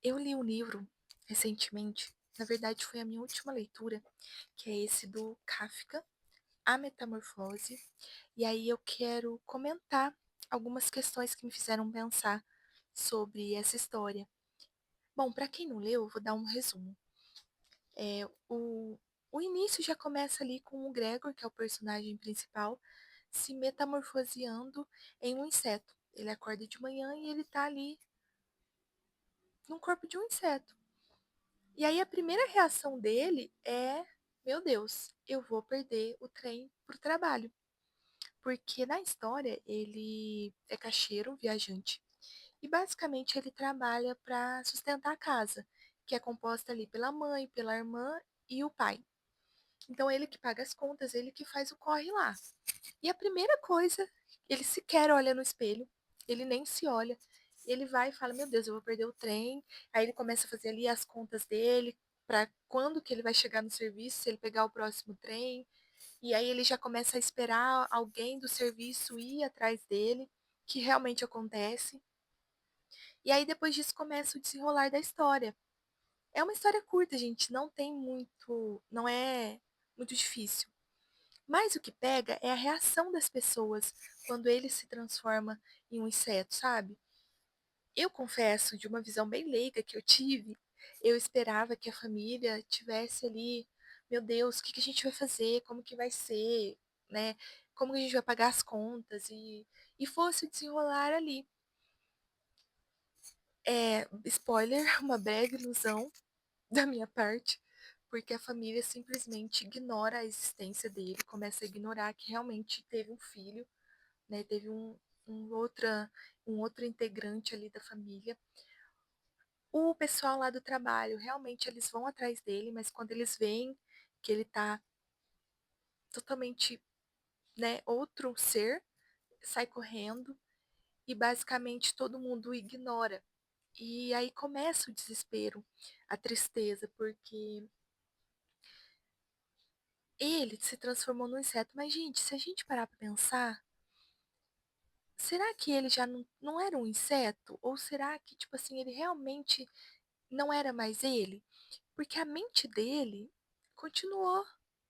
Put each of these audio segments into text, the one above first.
Eu li um livro recentemente, na verdade foi a minha última leitura, que é esse do Kafka, A Metamorfose, e aí eu quero comentar algumas questões que me fizeram pensar sobre essa história. Bom, para quem não leu, eu vou dar um resumo. É, o início já começa ali com o Gregor, que é o personagem principal, se metamorfoseando em um inseto. Ele acorda de manhã e ele tá ali no corpo de um inseto. E aí a primeira reação dele é: meu Deus, eu vou perder o trem pro trabalho. Porque na história ele é caixeiro, viajante, e basicamente ele trabalha para sustentar a casa, que é composta ali pela mãe, pela irmã e o pai. Então ele que paga as contas, ele que faz o corre lá. E a primeira coisa, ele sequer olha no espelho, ele nem se olha. Ele vai e fala: "Meu Deus, eu vou perder o trem". Aí ele começa a fazer ali as contas dele para quando que ele vai chegar no serviço, se ele pegar o próximo trem. E aí ele já começa a esperar alguém do serviço ir atrás dele, que realmente acontece. E aí depois disso começa o desenrolar da história. É uma história curta, gente, não tem muito, não é muito difícil. Mas o que pega é a reação das pessoas quando ele se transforma em um inseto, sabe? Eu confesso, de uma visão bem leiga que eu tive, eu esperava que a família tivesse ali, meu Deus, o que que a gente vai fazer? Como que vai ser, né? Como que a gente vai pagar as contas e fosse o desenrolar ali. É, spoiler, uma breve ilusão da minha parte, porque a família simplesmente ignora a existência dele, começa a ignorar que realmente teve um filho, né? Teve um, outra, um outro integrante ali da família. O pessoal lá do trabalho, realmente eles vão atrás dele, mas quando eles veem que ele tá totalmente, né, outro ser, sai correndo e basicamente todo mundo o ignora. E aí começa o desespero, a tristeza, porque ele se transformou num inseto. Mas, gente, se a gente parar pra pensar, será que ele já não era um inseto? Ou será que, tipo assim, ele realmente não era mais ele? Porque a mente dele continuou,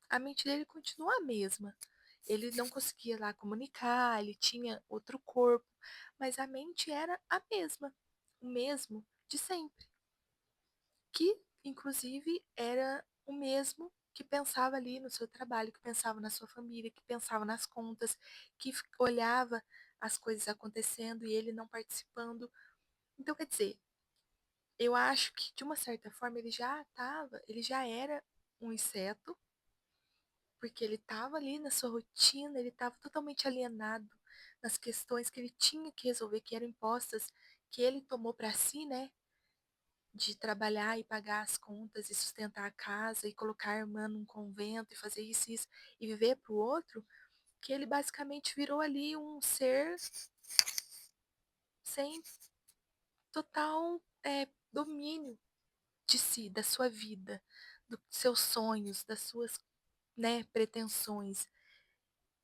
a mente dele continua a mesma. Ele não conseguia lá comunicar, ele tinha outro corpo, mas a mente era a mesma, o mesmo de sempre, que inclusive era o mesmo que pensava ali no seu trabalho, que pensava na sua família, que pensava nas contas, que olhava as coisas acontecendo e ele não participando. Então, quer dizer, eu acho que de uma certa forma ele já era um inseto, porque ele estava ali na sua rotina, ele estava totalmente alienado nas questões que ele tinha que resolver, que eram impostas, que ele tomou para si, né? De trabalhar e pagar as contas e sustentar a casa e colocar a irmã num convento e fazer isso e viver para o outro, que ele basicamente virou ali um ser sem total domínio de si, da sua vida, dos seus sonhos, das suas, né, pretensões.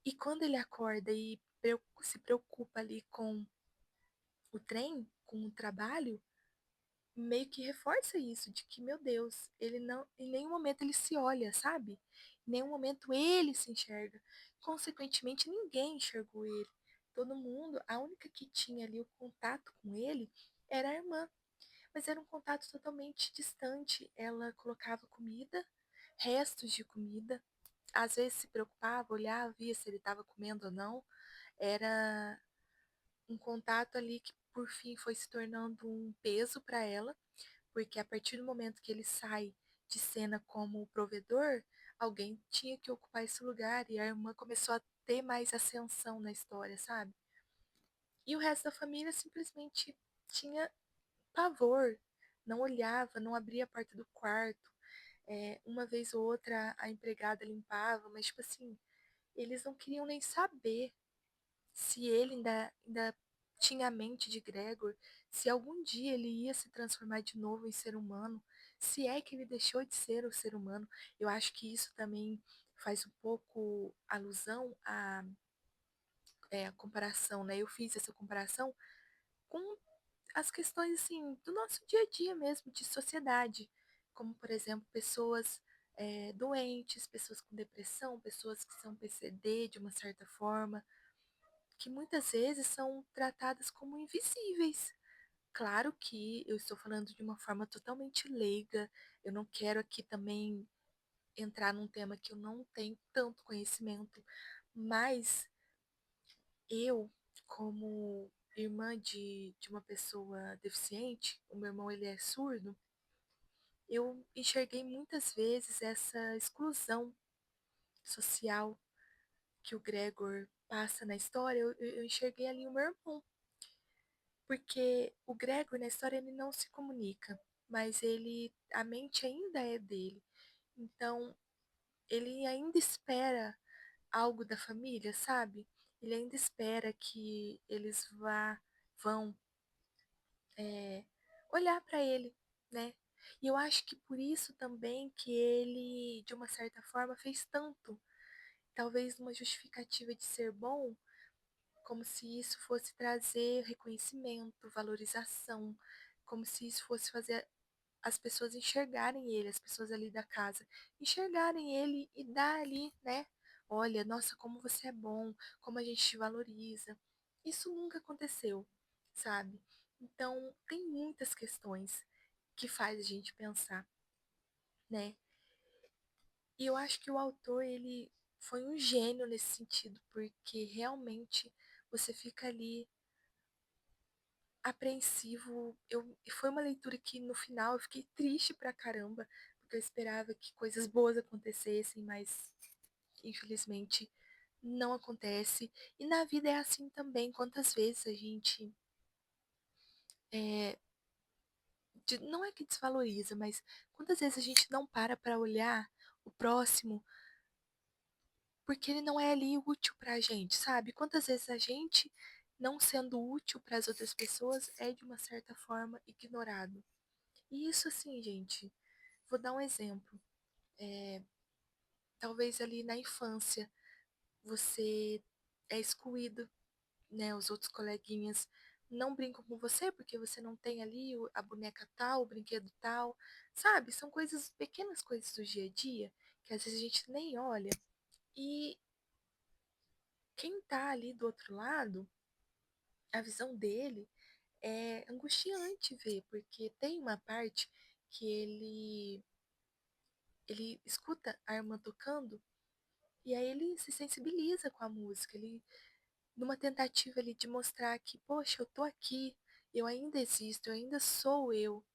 E quando ele acorda e se preocupa ali com o trem, com o trabalho, meio que reforça isso, de que, meu Deus, ele não, em nenhum momento ele se olha, sabe? Em nenhum momento ele se enxerga. Consequentemente, ninguém enxergou ele. Todo mundo, a única que tinha ali o contato com ele era a irmã, mas era um contato totalmente distante. Ela colocava comida, restos de comida, às vezes se preocupava, olhava, via se ele estava comendo ou não. Era um contato ali que por fim foi se tornando um peso para ela, porque a partir do momento que ele sai de cena como provedor, alguém tinha que ocupar esse lugar e a irmã começou a ter mais ascensão na história, sabe? E o resto da família simplesmente tinha pavor, não olhava, não abria a porta do quarto. Uma vez ou outra a empregada limpava, mas tipo assim, eles não queriam nem saber se ele ainda tinha a mente de Gregor, se algum dia ele ia se transformar de novo em ser humano, se é que ele deixou de ser o ser humano. Eu acho que isso também faz um pouco alusão à, à comparação, né? Eu fiz essa comparação com as questões, assim, do nosso dia a dia mesmo, de sociedade, como, por exemplo, pessoas, doentes, pessoas com depressão, pessoas que são PCD de uma certa forma, que muitas vezes são tratadas como invisíveis. Claro que eu estou falando de uma forma totalmente leiga, eu não quero aqui também entrar num tema que eu não tenho tanto conhecimento, mas eu, como irmã de uma pessoa deficiente, o meu irmão ele é surdo, eu enxerguei muitas vezes essa exclusão social que o Gregor passa na história, eu enxerguei ali o meu irmão, porque o Gregor na história ele não se comunica, mas ele, a mente ainda é dele, então ele ainda espera algo da família, sabe? Ele ainda espera que eles vão é, olhar para ele, né? E eu acho que por isso também que ele, de uma certa forma, fez tanto. Talvez uma justificativa de ser bom, como se isso fosse trazer reconhecimento, valorização, como se isso fosse fazer as pessoas enxergarem ele, as pessoas ali da casa, enxergarem ele e dar ali, né? Olha, nossa, como você é bom, como a gente te valoriza. Isso nunca aconteceu, sabe? Então, tem muitas questões que faz a gente pensar, né? E eu acho que o autor, ele foi um gênio nesse sentido, porque realmente você fica ali apreensivo. Foi uma leitura que no final eu fiquei triste pra caramba, porque eu esperava que coisas boas acontecessem, mas infelizmente não acontece. E na vida é assim também. Quantas vezes a gente é, não é que desvaloriza, mas quantas vezes a gente não para olhar o próximo porque ele não é ali útil pra gente, sabe? Quantas vezes a gente, não sendo útil para as outras pessoas, é de uma certa forma ignorado. E isso assim, gente, vou dar um exemplo. Talvez ali na infância você é excluído, né? Os outros coleguinhas não brincam com você porque você não tem ali a boneca tal, o brinquedo tal, sabe? São coisas, pequenas coisas do dia a dia que às vezes a gente nem olha. E quem tá ali do outro lado, a visão dele é angustiante ver, porque tem uma parte que ele escuta a irmã tocando e aí ele se sensibiliza com a música, ele numa tentativa ali de mostrar que, poxa, eu tô aqui, eu ainda existo, eu ainda sou eu.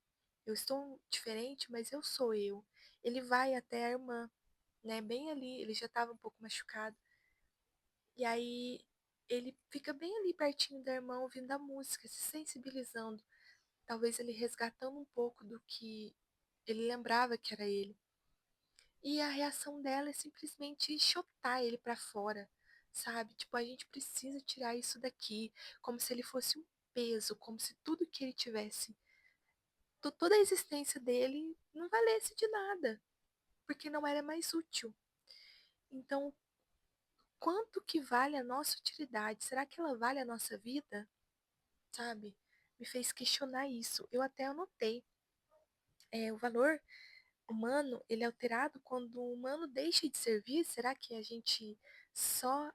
Eu estou diferente, mas eu sou eu. Ele vai até a irmã, né, bem ali, ele já estava um pouco machucado. E aí ele fica bem ali pertinho da irmã, ouvindo a música, se sensibilizando. Talvez ele resgatando um pouco do que ele lembrava que era ele. E a reação dela é simplesmente chutar ele pra fora, sabe? Tipo, a gente precisa tirar isso daqui, como se ele fosse um peso, como se tudo que ele tivesse, toda a existência dele não valesse de nada, porque não era mais útil. Então, quanto que vale a nossa utilidade? Será que ela vale a nossa vida? Sabe? Me fez questionar isso. Eu até anotei. O valor humano, ele é alterado quando o humano deixa de servir? Será que a gente só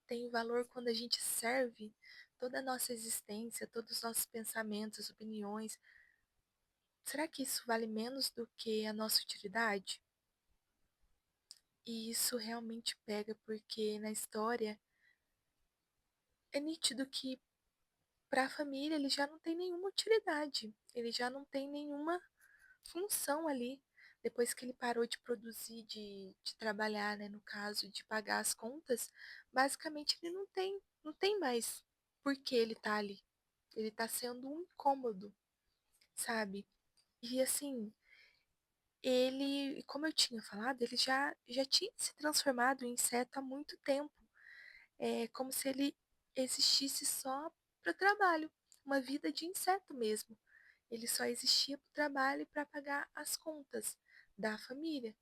tem valor quando a gente serve? Toda a nossa existência, todos os nossos pensamentos, opiniões, será que isso vale menos do que a nossa utilidade? E isso realmente pega, porque na história é nítido que para a família ele já não tem nenhuma utilidade, ele já não tem nenhuma função ali. Depois que ele parou de produzir, de trabalhar, né, no caso, de pagar as contas, basicamente ele não tem mais por que ele tá ali. Ele tá sendo um incômodo, sabe? E assim, ele, como eu tinha falado, ele já tinha se transformado em inseto há muito tempo. É como se ele existisse só para o trabalho, uma vida de inseto mesmo. Ele só existia para o trabalho e para pagar as contas da família.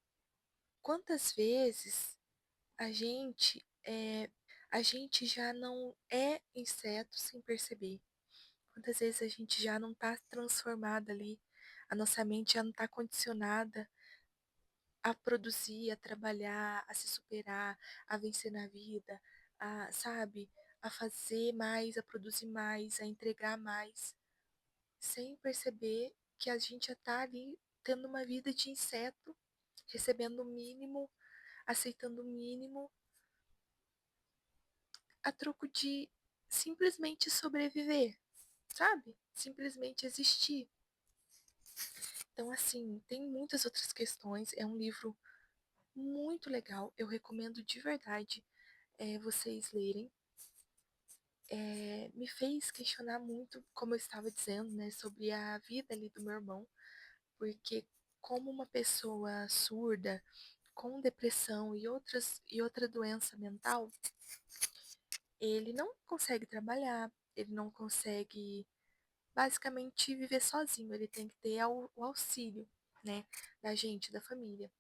Quantas vezes a gente já não é inseto sem perceber? Quantas vezes a gente já não tá transformada ali, a nossa mente já não tá condicionada a produzir, a trabalhar, a se superar, a vencer na vida, a, sabe, a fazer mais, a produzir mais, a entregar mais, sem perceber que a gente já tá ali tendo uma vida de inseto, recebendo o mínimo, aceitando o mínimo, a troco de simplesmente sobreviver, sabe? Simplesmente existir. Então, assim, tem muitas outras questões. É um livro muito legal. Eu recomendo de verdade vocês lerem. Me fez questionar muito, como eu estava dizendo, né, sobre a vida ali do meu irmão, porque como uma pessoa surda, com depressão e outra doença mental, ele não consegue trabalhar, ele não consegue basicamente viver sozinho, ele tem que ter o auxílio, né, da gente, da família.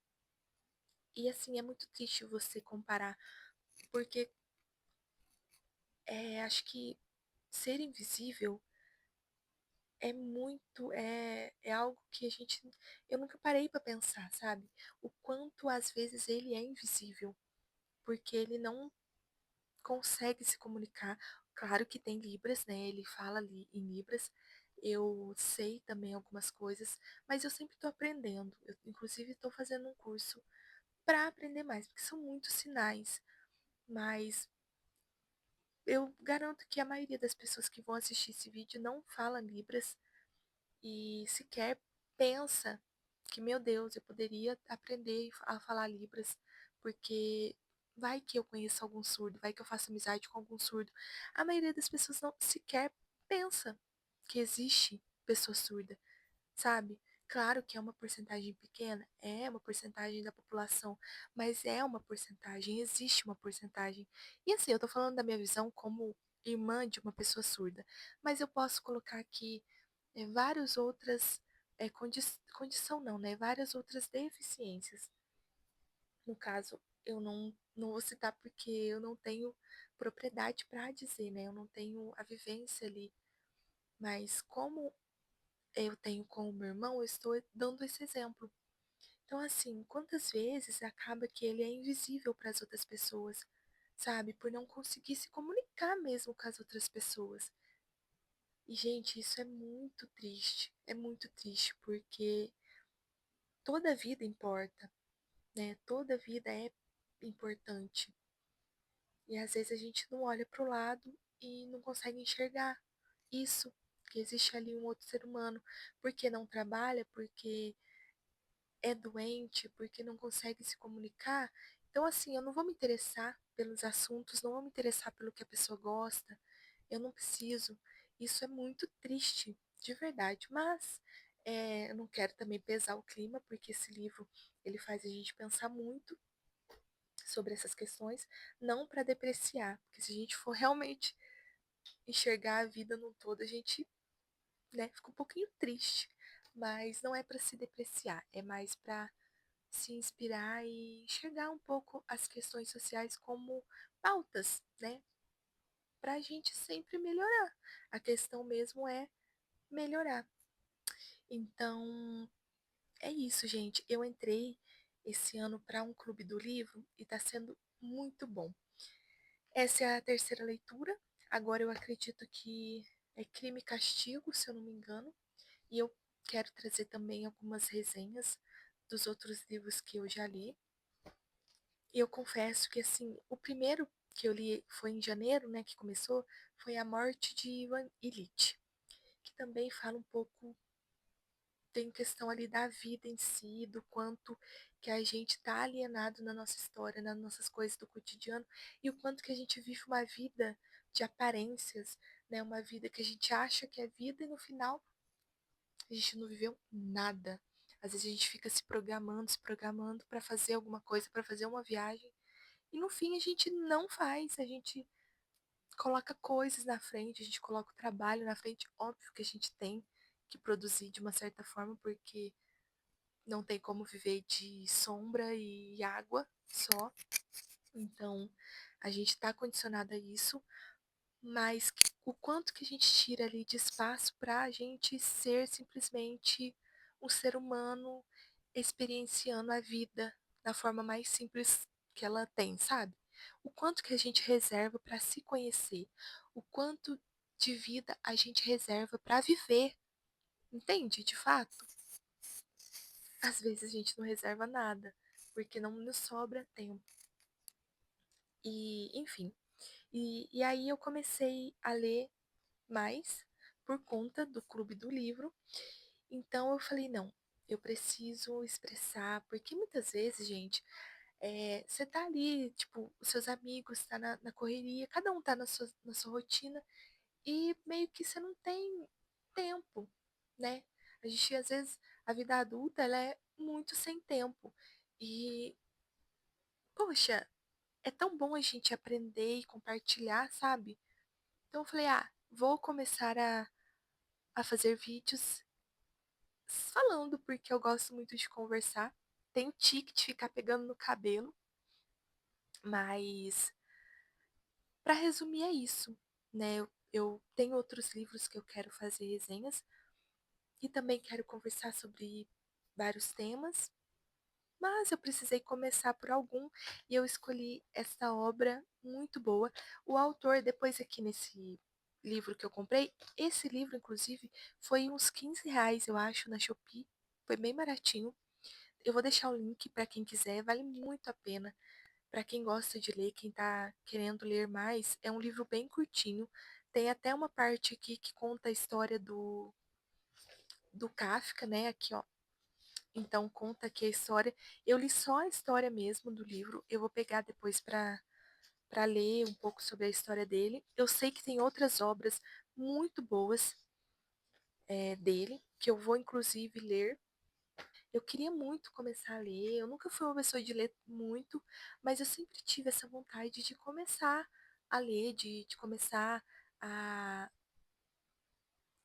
E assim, é muito triste você comparar, porque acho que ser invisível é algo que eu nunca parei para pensar, sabe? O quanto às vezes ele é invisível, porque ele não consegue se comunicar. Claro que tem Libras, né? Ele fala ali em Libras. Eu sei também algumas coisas, mas eu sempre estou aprendendo. Eu, inclusive, estou fazendo um curso para aprender mais, porque são muitos sinais. Mas eu garanto que a maioria das pessoas que vão assistir esse vídeo não fala Libras e sequer pensa que, meu Deus, eu poderia aprender a falar Libras, porque vai que eu conheço algum surdo, vai que eu faço amizade com algum surdo. A maioria das pessoas não sequer pensa que existe pessoa surda, sabe? Claro que é uma porcentagem pequena, é uma porcentagem da população, mas é uma porcentagem, existe uma porcentagem. E assim, eu tô falando da minha visão como irmã de uma pessoa surda, mas eu posso colocar aqui várias outras, condição não, né? Várias outras deficiências. No caso, eu não vou citar porque eu não tenho propriedade para dizer, né? Eu não tenho a vivência ali. Mas como eu tenho com o meu irmão, eu estou dando esse exemplo. Então, assim, quantas vezes acaba que ele é invisível para as outras pessoas, sabe? Por não conseguir se comunicar mesmo com as outras pessoas. E, gente, isso é muito triste, porque toda vida importa, né? Toda vida é importante. E às vezes a gente não olha para o lado e não consegue enxergar isso, que existe ali um outro ser humano, porque não trabalha, porque é doente, porque não consegue se comunicar. Então, assim, eu não vou me interessar pelos assuntos, não vou me interessar pelo que a pessoa gosta, eu não preciso. Isso é muito triste, de verdade. Mas eu não quero também pesar o clima, porque esse livro ele faz a gente pensar muito sobre essas questões, não para depreciar, porque se a gente for realmente enxergar a vida no todo, a gente, né, fica um pouquinho triste. Mas não é para se depreciar, é mais para se inspirar e enxergar um pouco as questões sociais como pautas, né? Para a gente sempre melhorar. A questão mesmo é melhorar. Então, é isso, gente. Eu entrei esse ano para um clube do livro e está sendo muito bom. Essa é a terceira leitura. Agora eu acredito que é Crime e Castigo, se eu não me engano. E eu quero trazer também algumas resenhas dos outros livros que eu já li. E eu confesso que, assim, o primeiro que eu li foi em janeiro, né, que começou, foi A Morte de Ivan Illich, que também fala um pouco, tem questão ali da vida em si, do quanto que a gente está alienado na nossa história, nas nossas coisas do cotidiano, e o quanto que a gente vive uma vida de aparências, né, uma vida que a gente acha que é vida e no final a gente não viveu nada. Às vezes a gente fica se programando para fazer alguma coisa, para fazer uma viagem, e no fim a gente não faz, a gente coloca coisas na frente, a gente coloca o trabalho na frente. Óbvio que a gente tem que produzir de uma certa forma, porque não tem como viver de sombra e água só. Então, a gente está condicionado a isso, mas o quanto que a gente tira ali de espaço para a gente ser simplesmente um ser humano experienciando a vida da forma mais simples que ela tem, sabe? O quanto que a gente reserva para se conhecer, o quanto de vida a gente reserva para viver, entende? De fato, às vezes a gente não reserva nada, porque não nos sobra tempo. E, enfim, e aí eu comecei a ler mais por conta do clube do livro. Então eu falei, não, eu preciso expressar, porque muitas vezes, gente, você tá ali, tipo, os seus amigos tá na correria, cada um tá na sua rotina, e meio que você não tem tempo, né? A gente, às vezes, a vida adulta, ela é muito sem tempo. E, poxa, é tão bom a gente aprender e compartilhar, sabe? Então eu falei, vou começar a fazer vídeos falando, porque eu gosto muito de conversar. Tenho tique de ficar pegando no cabelo, mas para resumir é isso, né? Eu tenho outros livros que eu quero fazer resenhas e também quero conversar sobre vários temas, mas eu precisei começar por algum e eu escolhi essa obra muito boa. O autor, depois aqui nesse livro que eu comprei, esse livro, inclusive, foi uns R$ 15, eu acho, na Shopee. Foi bem baratinho. Eu vou deixar o link para quem quiser, vale muito a pena. Para quem gosta de ler, quem está querendo ler mais, é um livro bem curtinho. Tem até uma parte aqui que conta a história do Kafka, né? Aqui, ó. Então conta aqui a história. Eu li só a história mesmo do livro. Eu vou pegar depois para ler um pouco sobre a história dele. Eu sei que tem outras obras muito boas dele, que eu vou inclusive ler. Eu queria muito começar a ler. Eu nunca fui uma pessoa de ler muito, mas eu sempre tive essa vontade de começar a ler, de começar a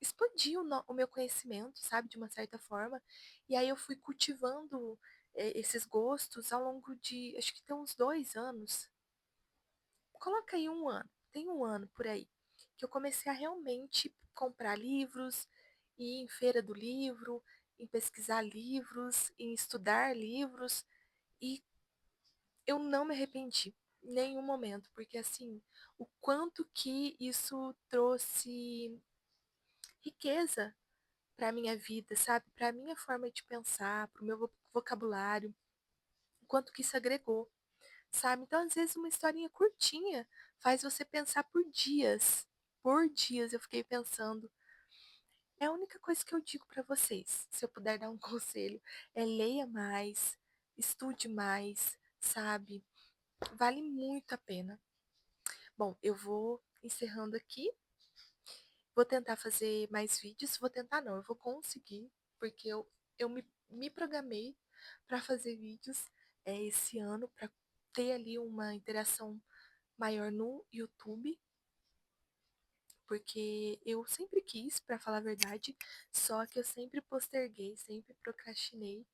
expandir o meu conhecimento, sabe, de uma certa forma. E aí eu fui cultivando esses gostos ao longo de, acho que tem uns 2 anos. Coloca aí um ano, tem um ano por aí, que eu comecei a realmente comprar livros, ir em feira do livro, em pesquisar livros, em estudar livros, e eu não me arrependi em nenhum momento, porque assim, o quanto que isso trouxe riqueza para minha vida, sabe? Para minha forma de pensar, para o meu vocabulário, o quanto que isso agregou, sabe? Então, às vezes, uma historinha curtinha faz você pensar por dias. Por dias eu fiquei pensando. É a única coisa que eu digo para vocês, se eu puder dar um conselho, é leia mais, estude mais, sabe? Vale muito a pena. Bom, eu vou encerrando aqui. Vou tentar fazer mais vídeos. Vou tentar, não, eu vou conseguir, porque eu me programei para fazer vídeos esse ano, para ter ali uma interação maior no YouTube, porque eu sempre quis, para falar a verdade, só que eu sempre posterguei, sempre procrastinei.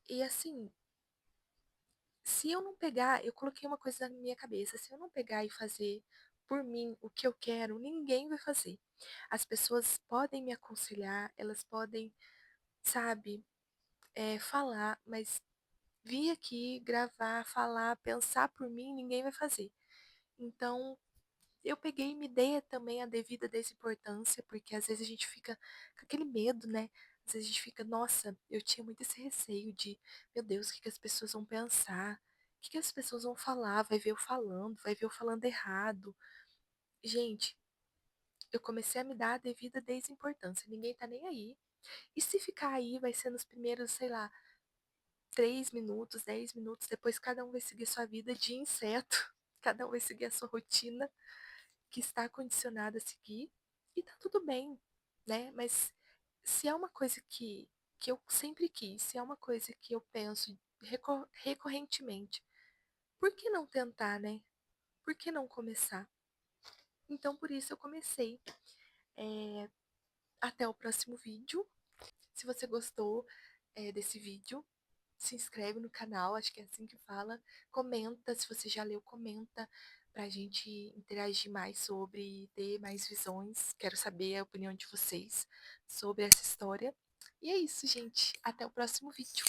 E assim, se eu não pegar, eu coloquei uma coisa na minha cabeça, se eu não pegar e fazer por mim o que eu quero, ninguém vai fazer. As pessoas podem me aconselhar, elas podem, sabe, falar, mas vir aqui, gravar, falar, pensar por mim, ninguém vai fazer. Então, eu peguei e me dei também a devida desimportância, porque às vezes a gente fica com aquele medo, né? Às vezes a gente fica, nossa, eu tinha muito esse receio de, meu Deus, o que que as pessoas vão pensar? O que que as pessoas vão falar? Vai ver eu falando, vai ver eu falando errado. Gente, eu comecei a me dar a devida desimportância. Ninguém tá nem aí. E se ficar aí, vai ser nos primeiros, sei lá, 3 minutos, 10 minutos. Depois cada um vai seguir sua vida de inseto. Cada um vai seguir a sua rotina que está condicionada a seguir. E tá tudo bem, né? Mas se é uma coisa que eu sempre quis, se é uma coisa que eu penso recorrentemente, por que não tentar, né? Por que não começar? Então, por isso eu comecei. Até o próximo vídeo. Se você gostou desse vídeo, se inscreve no canal, acho que é assim que fala. Comenta, se você já leu, comenta. pra gente interagir mais sobre, ter mais visões. Quero saber a opinião de vocês sobre essa história. E é isso, gente. Até o próximo vídeo.